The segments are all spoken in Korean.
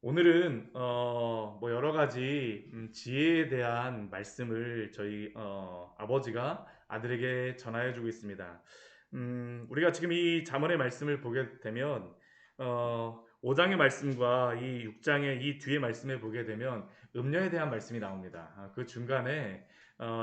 오늘은 뭐 여러 가지 지혜에 대한 말씀을 저희 아버지가 아들에게 전하여 주고 있습니다. 우리가 지금 이 잠언의 말씀을 보게 되면 5장의 말씀과 이 6장의 이 뒤의 말씀을 보게 되면 음녀에 대한 말씀이 나옵니다. 그 중간에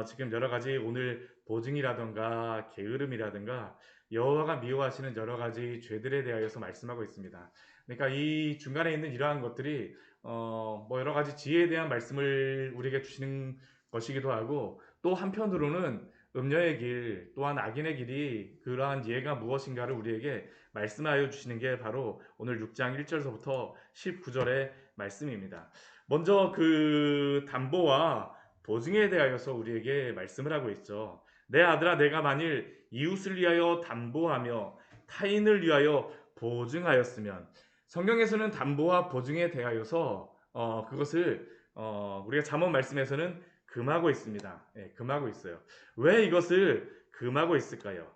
지금 여러 가지 오늘 보증이라든가 게으름이라든가 여호와가 미워하시는 여러 가지 죄들에 대하여서 말씀하고 있습니다. 그러니까 이 중간에 있는 이러한 것들이 뭐 여러 가지 지혜에 대한 말씀을 우리에게 주시는 것이기도 하고, 또 한편으로는 음녀의 길 또한 악인의 길이 그러한 예가 무엇인가를 우리에게 말씀하여 주시는 게 바로 오늘 6장 1절서부터 19절의 말씀입니다. 먼저 그 담보와 보증에 대하여서 우리에게 말씀을 하고 있죠. 내 아들아, 내가 만일 이웃을 위하여 담보하며 타인을 위하여 보증하였으면, 성경에서는 담보와 보증에 대하여서 그것을 우리가 잠언 말씀에서는 금하고 있습니다. 예, 금하고 있어요. 왜 이것을 금하고 있을까요?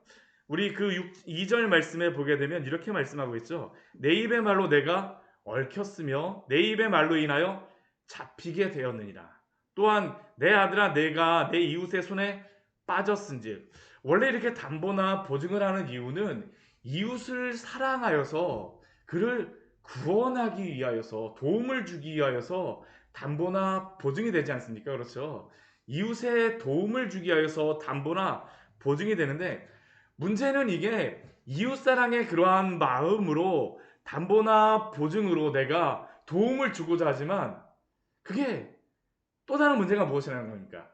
우리 그 2절 말씀에 보게 되면 이렇게 말씀하고 있죠. 내 입의 말로 내가 얽혔으며 내 입의 말로 인하여 잡히게 되었느니라. 또한 내 아들아, 내가 내 이웃의 손에 빠졌은즉. 원래 이렇게 담보나 보증을 하는 이유는 이웃을 사랑하여서 그를 구원하기 위하여서, 도움을 주기 위하여서 담보나 보증이 되지 않습니까? 그렇죠? 이웃에 도움을 주기 위하여서 담보나 보증이 되는데, 문제는 이게 이웃사랑의 그러한 마음으로 담보나 보증으로 내가 도움을 주고자 하지만, 그게 또 다른 문제가 무엇이라는 겁니까?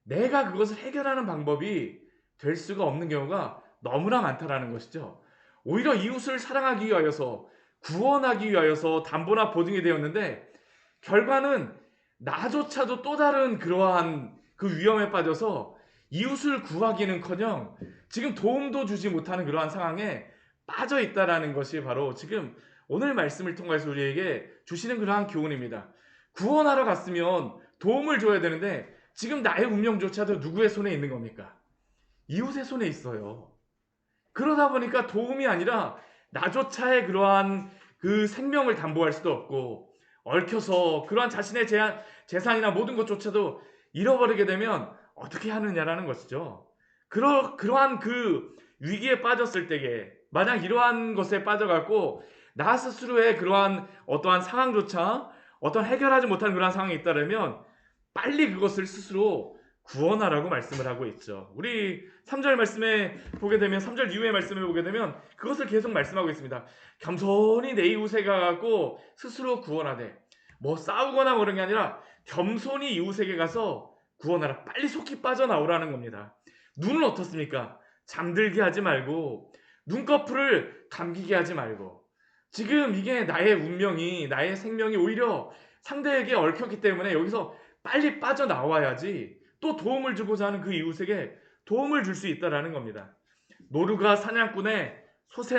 내가 그것을 해결하는 방법이 될 수가 없는 경우가 너무나 많다라는 것이죠. 오히려 이웃을 사랑하기 위하여서, 구원하기 위하여서 담보나 보증이 되었는데, 결과는 나조차도 또 다른 그러한 그 위험에 빠져서 이웃을 구하기는커녕 지금 도움도 주지 못하는 그러한 상황에 빠져 있다라는 것이 바로 지금 오늘 말씀을 통해서 우리에게 주시는 그러한 교훈입니다. 구원하러 갔으면 도움을 줘야 되는데 지금 나의 운명조차도 누구의 손에 있는 겁니까? 이웃의 손에 있어요. 그러다 보니까 도움이 아니라 나조차의 그러한 그 생명을 담보할 수도 없고, 얽혀서 그러한 자신의 재산이나 모든 것조차도 잃어버리게 되면 어떻게 하느냐라는 것이죠. 그러한 그 위기에 빠졌을 때에, 만약 이러한 것에 빠져갖고 나 스스로의 그러한 어떠한 상황조차 어떤 해결하지 못하는 그러한 상황이 있다면 빨리 그것을 스스로 구원하라고 말씀을 하고 있죠. 우리 3절 말씀에 보게 되면, 3절 이후의 말씀에 보게 되면 그것을 계속 말씀하고 있습니다. 겸손히 내 이웃에 가고 스스로 구원하되, 뭐 싸우거나 그런 게 아니라 겸손히 이웃에게 가서 구원하라. 빨리 속히 빠져나오라는 겁니다. 눈은 어떻습니까? 잠들게 하지 말고, 눈꺼풀을 감기게 하지 말고, 지금 이게 나의 운명이, 나의 생명이 오히려 상대에게 얽혔기 때문에 여기서 빨리 빠져나와야지 또 도움을 주고자 하는 그 이웃에게 도움을 줄 수 있다라는 겁니다. 노루가 사냥꾼의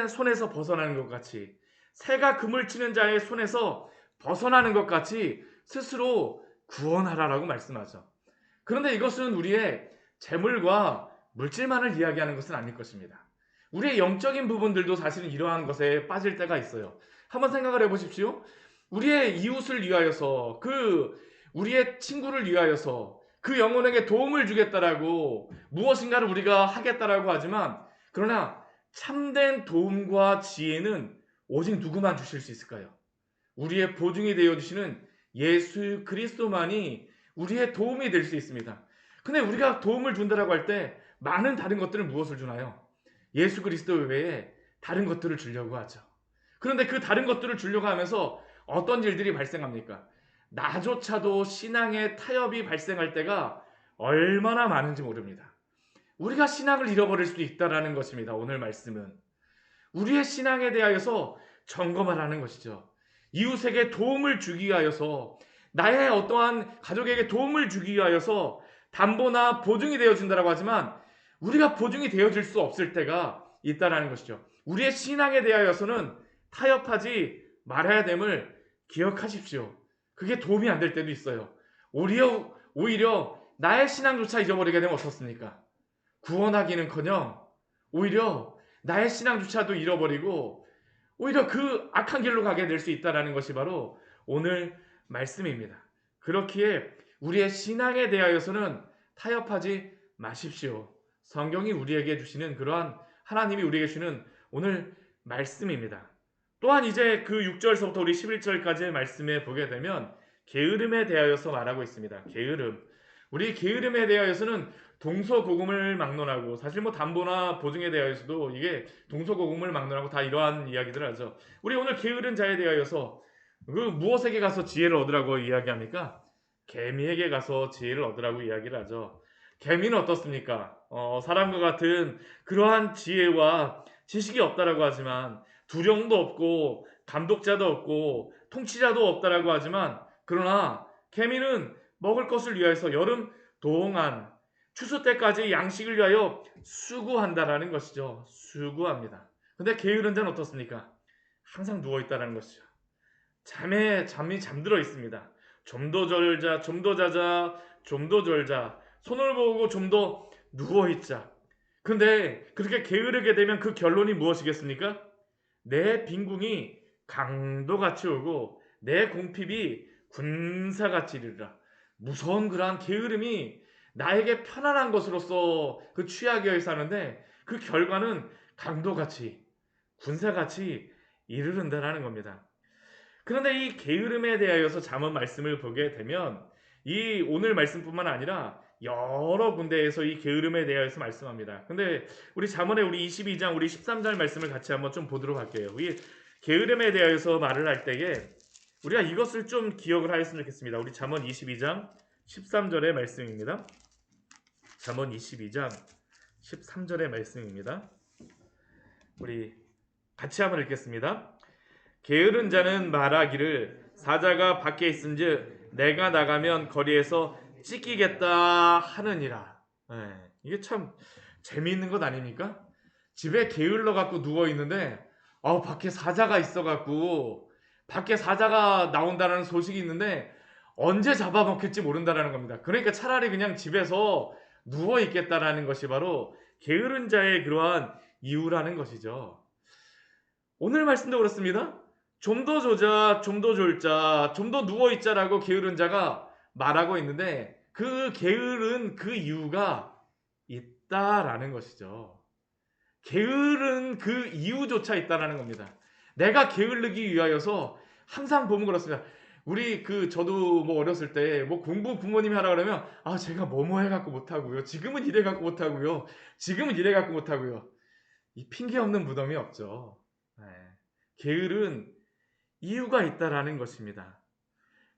손에서 벗어나는 것 같이, 새가 그물 치는 자의 손에서 벗어나는 것 같이 스스로 구원하라라고 말씀하죠. 그런데 이것은 우리의 재물과 물질만을 이야기하는 것은 아닐 것입니다. 우리의 영적인 부분들도 사실은 이러한 것에 빠질 때가 있어요. 한번 생각을 해보십시오. 우리의 이웃을 위하여서, 우리의 친구를 위하여서 그 영혼에게 도움을 주겠다라고 무엇인가를 우리가 하겠다라고 하지만, 그러나 참된 도움과 지혜는 오직 누구만 주실 수 있을까요? 우리의 보증이 되어주시는 예수 그리스도만이 우리의 도움이 될 수 있습니다. 근데 우리가 도움을 준다라고 할 때 많은 다른 것들은 무엇을 주나요? 예수 그리스도 외에 다른 것들을 주려고 하죠. 그런데 그 다른 것들을 주려고 하면서 어떤 일들이 발생합니까? 나조차도 신앙의 타협이 발생할 때가 얼마나 많은지 모릅니다. 우리가 신앙을 잃어버릴 수도 있다는 것입니다. 오늘 말씀은 우리의 신앙에 대하여서 점검을 하는 것이죠. 이웃에게 도움을 주기 위하여서, 나의 어떠한 가족에게 도움을 주기 위하여서 담보나 보증이 되어준다고 하지만 우리가 보증이 되어질 수 없을 때가 있다는 것이죠. 우리의 신앙에 대하여서는 타협하지 말아야 됨을 기억하십시오. 그게 도움이 안 될 때도 있어요. 오히려 나의 신앙조차 잊어버리게 되면 어떻습니까? 구원하기는커녕 오히려 나의 신앙조차도 잃어버리고 오히려 그 악한 길로 가게 될 수 있다는 것이 바로 오늘 말씀입니다. 그렇기에 우리의 신앙에 대하여서는 타협하지 마십시오. 성경이 우리에게 주시는 그러한 하나님이 우리에게 주는 오늘 말씀입니다. 또한 이제 그 6절서부터 우리 11절까지의 말씀에 보게 되면 게으름에 대하여서 말하고 있습니다. 게으름. 우리 게으름에 대하여서는 동서고금을 막론하고 사실 뭐 담보나 보증에 대하여서도 이게 동서고금을 막론하고 다 이러한 이야기들 하죠. 우리 오늘 게으른 자에 대하여서 그 무엇에게 가서 지혜를 얻으라고 이야기합니까? 개미에게 가서 지혜를 얻으라고 이야기를 하죠. 개미는 어떻습니까? 사람과 같은 그러한 지혜와 지식이 없다라고 하지만 두령도 없고 감독자도 없고 통치자도 없다라고 하지만 그러나 개미는 먹을 것을 위해서 여름 동안 추수 때까지 양식을 위하여 수고한다라는 것이죠. 수고합니다. 근데 게으른 자는 어떻습니까? 항상 누워 있다라는 것이죠. 잠이 잠들어 있습니다. 좀 더 졸자, 좀 더 자자, 좀 더 졸자. 손을 보고 좀 더 누워 있자. 근데 그렇게 게으르게 되면 그 결론이 무엇이겠습니까? 내 빈궁이 강도같이 오고 내 궁핍이 군사같이 이르리라. 무서운 그러한 게으름이 나에게 편안한 것으로서 그 취하게 사는데 그 결과는 강도같이 군사같이 이르른다라는 겁니다. 그런데 이 게으름에 대하여서 잠언 말씀을 보게 되면 이 오늘 말씀뿐만 아니라 여러 군데에서 이 게으름에 대하여서 말씀합니다. 근데 우리 잠언의 우리 22장 우리 13절 말씀을 같이 한번 좀 보도록 할게요. 이 게으름에 대하여서 말을 할 때에 우리가 이것을 좀 기억을 하였으면 좋겠습니다. 우리 잠언 22장 13절의 말씀입니다. 잠언 22장 13절의 말씀입니다. 우리 같이 한번 읽겠습니다. 게으른 자는 말하기를 사자가 밖에 있은즉 내가 나가면 거리에서 찢기겠다 하느니라. 이게 참 재미있는 것 아닙니까? 집에 게을러 갖고 누워 있는데 밖에 사자가 있어 갖고 밖에 사자가 나온다는 소식이 있는데 언제 잡아먹힐지 모른다라는 겁니다. 그러니까 차라리 그냥 집에서 누워 있겠다라는 것이 바로 게으른 자의 그러한 이유라는 것이죠. 오늘 말씀도 그렇습니다. 좀 더 조자, 좀 더 졸자, 좀 더 누워있자라고 게으른 자가 말하고 있는데 그 게으른 그 이유가 있다라는 것이죠. 게으른 그 이유조차 있다라는 겁니다. 내가 게으르기 위하여서 항상 보면 그렇습니다. 우리 저도 뭐 어렸을 때 뭐 공부 부모님이 하라 그러면 제가 뭐뭐 해갖고 못하고요. 지금은 이래 갖고 못하고요. 지금은 이래 갖고 못하고요. 이 핑계 없는 무덤이 없죠. 게으른 이유가 있다라는 것입니다.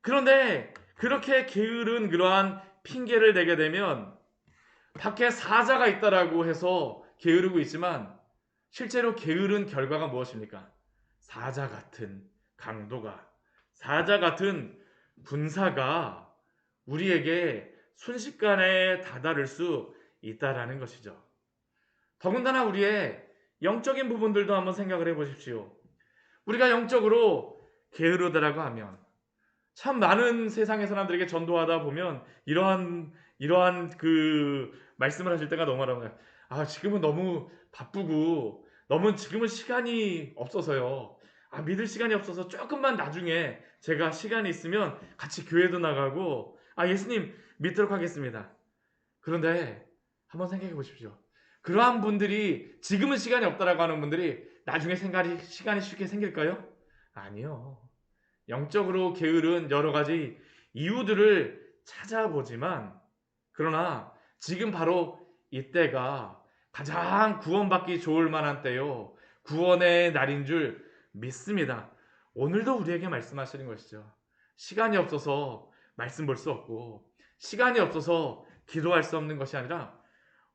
그런데 그렇게 게으른 그러한 핑계를 대게 되면 밖에 사자가 있다라고 해서 게으르고 있지만 실제로 게으른 결과가 무엇입니까? 사자 같은 강도가 사자 같은 분사가 우리에게 순식간에 다다를 수 있다라는 것이죠. 더군다나 우리의 영적인 부분들도 한번 생각을 해보십시오. 우리가 영적으로 게으르다라고 하면 참 많은 세상의 사람들에게 전도하다 보면 이러한 그 말씀을 하실 때가 너무 많아요. 지금은 너무 바쁘고 너무 지금은 시간이 없어서요. 믿을 시간이 없어서 조금만 나중에 제가 시간이 있으면 같이 교회도 나가고 예수님 믿도록 하겠습니다. 그런데 한번 생각해 보십시오. 그러한 분들이 지금은 시간이 없다라고 하는 분들이 나중에 시간이 쉽게 생길까요? 아니요. 영적으로 게으른 여러 가지 이유들을 찾아보지만 그러나 지금 바로 이때가 가장 구원받기 좋을 만한 때요. 구원의 날인 줄 믿습니다. 오늘도 우리에게 말씀하시는 것이죠. 시간이 없어서 말씀 볼 수 없고 시간이 없어서 기도할 수 없는 것이 아니라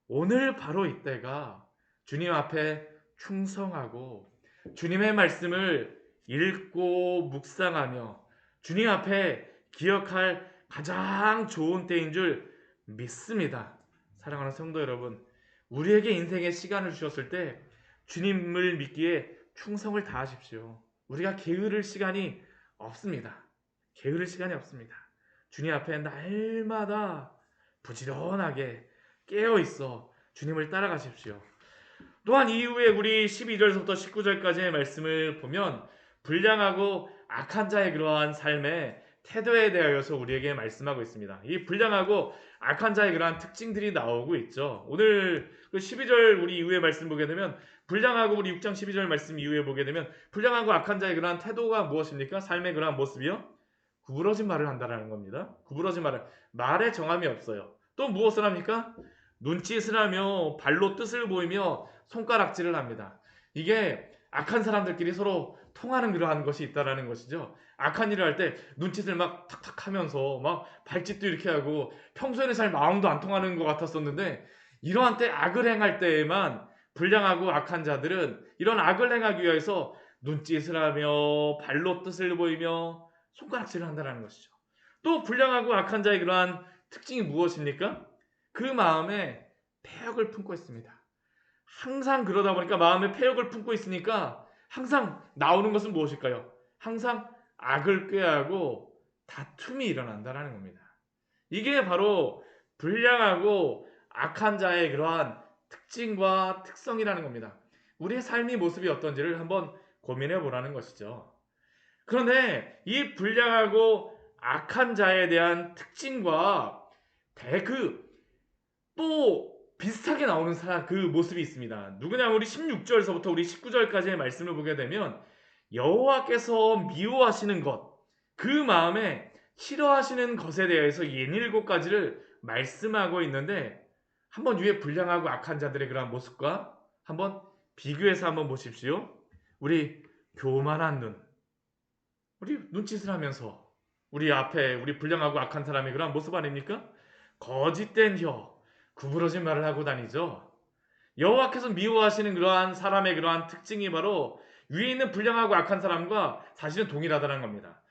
오늘 바로 이때가 주님 앞에 충성하고 주님의 말씀을 읽고 묵상하며 주님 앞에 기억할 가장 좋은 때인 줄 믿습니다. 사랑하는 성도 여러분, 우리에게 인생의 시간을 주셨을 때 주님을 믿기에 충성을 다하십시오. 우리가 게으를 시간이 없습니다. 게으를 시간이 없습니다. 주님 앞에 날마다 부지런하게 깨어 있어 주님을 따라가십시오. 또한 이후에 우리 12절부터 19절까지의 말씀을 보면 불량하고 악한 자의 그러한 삶의 태도에 대하여서 우리에게 말씀하고 있습니다. 이 불량하고 악한 자의 그러한 특징들이 나오고 있죠. 오늘 그 12절 우리 이후에 말씀 보게 되면 불량하고 우리 6장 12절 말씀 이후에 보게 되면 불량하고 악한 자의 그러한 태도가 무엇입니까? 삶의 그러한 모습이요? 구부러진 말을 한다라는 겁니다. 구부러진 말에 정함이 없어요. 또 무엇을 합니까? 눈짓을 하며 발로 뜻을 보이며 손가락질을 합니다. 이게 악한 사람들끼리 서로 통하는 그러한 것이 있다라는 것이죠. 악한 일을 할 때 눈짓을 막 탁탁 하면서 막 발짓도 이렇게 하고 평소에는 잘 마음도 안 통하는 것 같았었는데 이러한 때 악을 행할 때에만 불량하고 악한 자들은 이런 악을 행하기 위해서 눈짓을 하며 발로 뜻을 보이며 손가락질을 한다는 것이죠. 또 불량하고 악한 자의 그러한 특징이 무엇입니까? 그 마음에 패역을 품고 있습니다. 항상 그러다 보니까 마음에 패역을 품고 있으니까 항상 나오는 것은 무엇일까요? 항상 악을 꾀하고 다툼이 일어난다는 겁니다. 이게 바로 불량하고 악한 자의 그러한 특징과 특성이라는 겁니다. 우리의 삶의 모습이 어떤지를 한번 고민해 보라는 것이죠. 그런데 이 불량하고 악한 자에 대한 특징과 또 비슷하게 나오는 사람 그 모습이 있습니다. 누구냐? 우리 16절서부터 우리 19절까지의 말씀을 보게 되면 여호와께서 미워하시는 것, 그 마음에 싫어하시는 것에 대해서 67가지를 말씀하고 있는데 한번 위에 불량하고 악한 자들의 그런 모습과 한번 비교해서 한번 보십시오. 우리 교만한 눈, 우리 눈짓을 하면서 우리 앞에 우리 불량하고 악한 사람의 그런 모습 아닙니까? 거짓된 혀, 구부러진 말을 하고 다니죠. 여호와께서 미워하시는 그러한 사람의 그러한 특징이 바로 위에 있는 불량하고 악한 사람과 사실은 동일하다는 겁니다.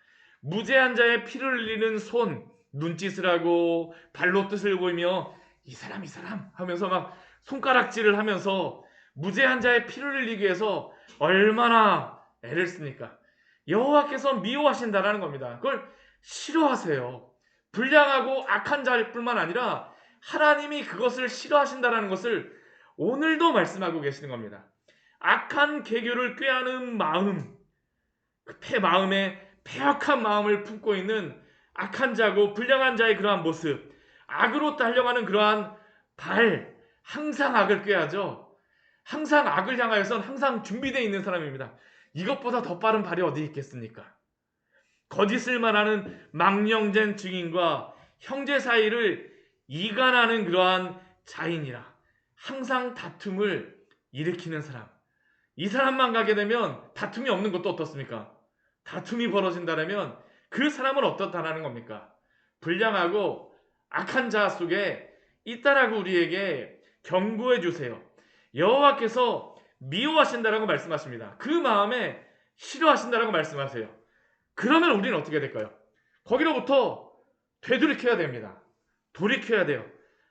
무죄한 자의 피를 흘리는 손, 눈짓을 하고 발로 뜻을 보이며 이 사람 하면서 막 손가락질을 하면서 무죄한 자의 피를 흘리기 위해서 얼마나 애를 씁니까? 여호와께서 미워하신다라는 겁니다. 그걸 싫어하세요. 불량하고 악한 자일 뿐만 아니라 하나님이 그것을 싫어하신다라는 것을 오늘도 말씀하고 계시는 겁니다. 악한 계교를 꾀하는 마음, 마음에 패역한 마음을 품고 있는 악한 자고 불량한 자의 그러한 모습, 악으로 달려가는 그러한 항상 악을 꾀하죠. 항상 악을 향하여선 항상 준비되어 있는 사람입니다. 이것보다 더 빠른 발이 어디 있겠습니까? 거짓을 말하는 망령된 증인과 형제 사이를 이간하는 그러한 자인이라 항상 다툼을 일으키는 사람. 이 사람만 가게 되면 다툼이 없는 것도 어떻습니까? 다툼이 벌어진다면 그 사람은 어떻다라는 겁니까? 불량하고 악한 자 속에 있다라고 우리에게 경고해 주세요. 여호와께서 미워하신다라고 말씀하십니다. 그 마음에 싫어하신다라고 말씀하세요. 그러면 우리는 어떻게 될까요? 거기로부터 되돌이켜야 됩니다. 돌이켜야 돼요.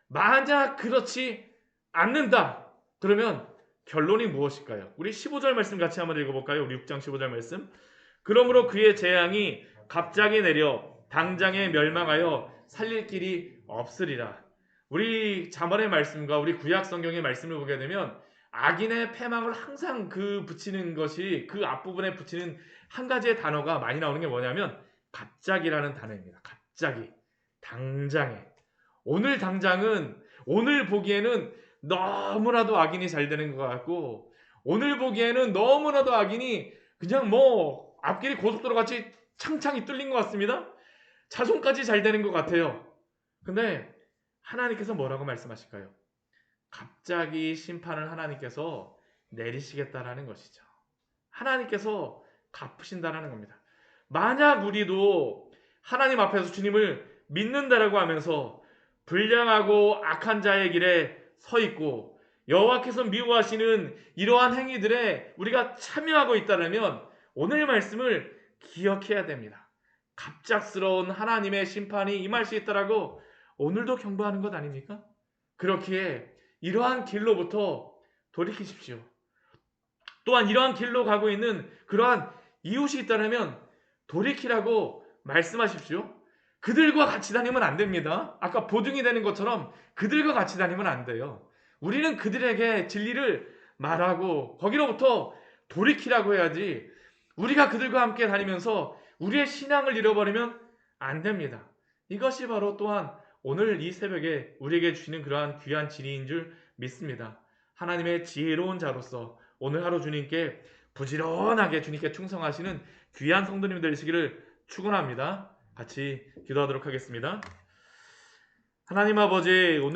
만약 그렇지 않는다. 그러면 결론이 무엇일까요? 우리 15절 말씀 같이 한번 읽어볼까요? 우리 6장 15절 말씀. 그러므로 그의 재앙이 갑자기 내려 당장에 멸망하여 살릴 길이 없으리라. 우리 잠언의 말씀과 우리 구약 성경의 말씀을 보게 되면 악인의 패망을 항상 붙이는 것이 그 앞부분에 붙이는 한 가지의 단어가 많이 나오는 게 뭐냐면 갑자기라는 단어입니다. 갑자기, 당장에. 오늘 당장은 오늘 보기에는 너무나도 악인이 잘 되는 것 같고 오늘 보기에는 너무나도 악인이 그냥 앞길이 고속도로 같이 창창이 뚫린 것 같습니다. 자손까지 잘 되는 것 같아요. 근데 하나님께서 뭐라고 말씀하실까요? 갑자기 심판을 하나님께서 내리시겠다라는 것이죠. 하나님께서 갚으신다라는 겁니다. 만약 우리도 하나님 앞에서 주님을 믿는다라고 하면서 불량하고 악한 자의 길에 서 있고 여호와께서 미워하시는 이러한 행위들에 우리가 참여하고 있다면 오늘 말씀을 기억해야 됩니다. 갑작스러운 하나님의 심판이 임할 수 있다라고 오늘도 경고하는 것 아닙니까? 그렇기에 이러한 길로부터 돌이키십시오. 또한 이러한 길로 가고 있는 그러한 이웃이 있다면 돌이키라고 말씀하십시오. 그들과 같이 다니면 안 됩니다. 아까 보증이 되는 것처럼 그들과 같이 다니면 안 돼요. 우리는 그들에게 진리를 말하고 거기로부터 돌이키라고 해야지 우리가 그들과 함께 다니면서 우리의 신앙을 잃어버리면 안 됩니다. 이것이 바로 또한 오늘 이 새벽에 우리에게 주시는 그러한 귀한 진리인 줄 믿습니다. 하나님의 지혜로운 자로서 오늘 하루 주님께 부지런하게 주님께 충성하시는 귀한 성도님 되시기를 축원합니다. 같이 기도하도록 하겠습니다. 하나님 아버지, 오늘